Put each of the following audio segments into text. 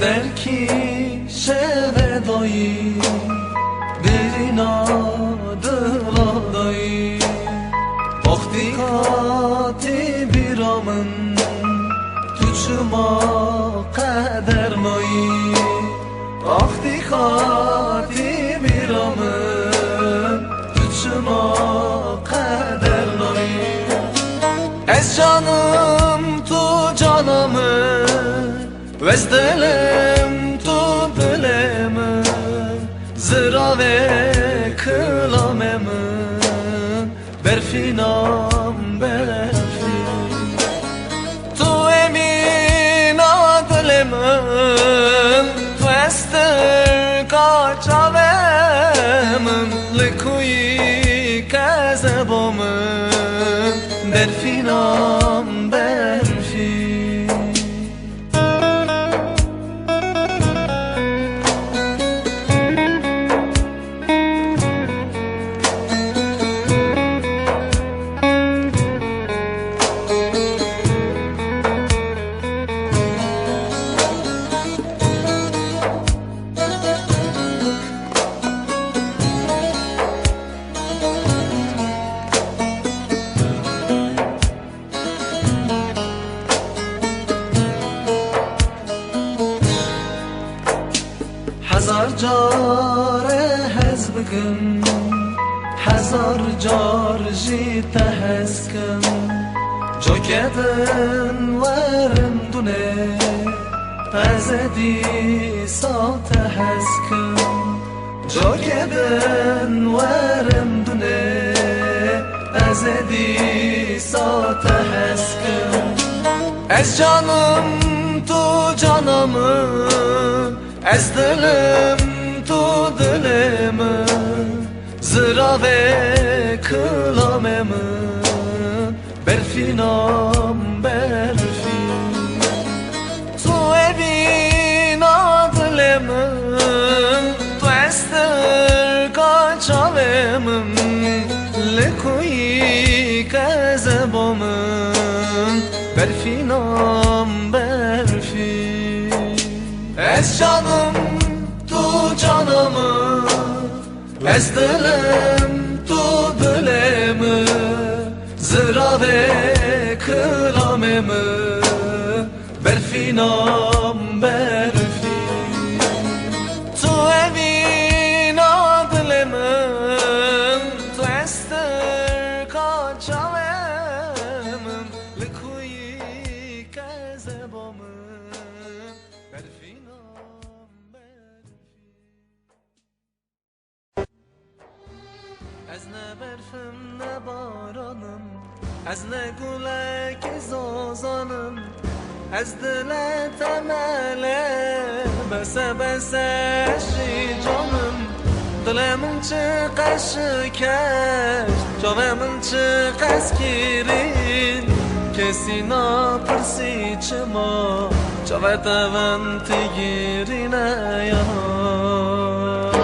der ki şeve dayı Birin adı dayı Vakti bir amın Tüçüma kader mayı Vakti bir amın Tüçüma kader mayı Ez canım tu canımı Vez dilem tu dilemi Zira ve kılamemi Berfinam berfi Tu emin adilemin Tu estir kaçavemin Likuyi kezebomin Berfinam berfi Hazar jare hezbkim Hazar jar jita hezkim Jokedin varim dune Azedi sata hezkim Jokedin varim dune Azedi sata hezkim Ez canım tu canımı Ez dilim tu dilimi Zira ve kılamemi Berfinam berfi Tu evin adilemin Tu estir kaçavemin Likuyi kezebomin Berfinam berfi Ez canım tu canımı Ez dilim tu dilemi Zira ve kılamemi Berfinam berfi Tu evin adilemin Tu estir kaçavemin Likuyi kezebomin Ez ne berfim ne baranım Ez ne gülek zozanım Ez dile temele Bese bese eşi canım Dilemin çıkış keş Cavemin çıkış kirin Kesina pırsi çıma Caveteven tigirine yanar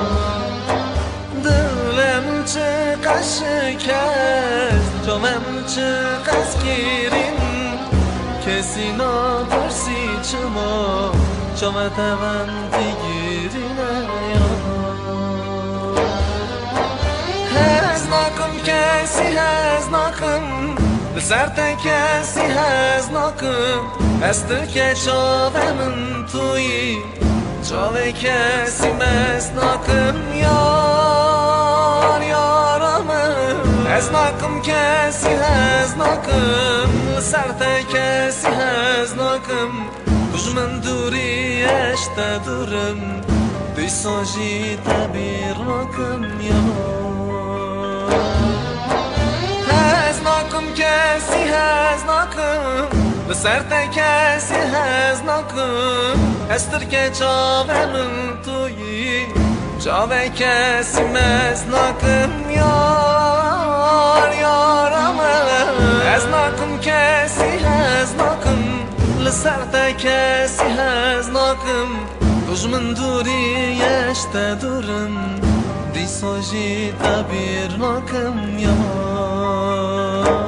Dilemin çıkış keş Cavemin çıkış kirin Kesina pırsi çıma Caveteven tigirine yanar Heznakim kesi heznakim Serte kesi heznakim Estir ke çavemin tuyi Çave kesi mesnakim Yar yaramın Heznakim kesi heznakim Serte kesi heznakim Kujmen duri eşte durum Disoji tabir rakim yar Heznakim kesi heznakim Serte kesi heznakim Estir ke çavemin tuyi Çave kesi mesnakim Yar yaramın Heznakim kesi heznakim Serte kesi heznakim Kujmen duri eşte durum Disoji tabir rakim yar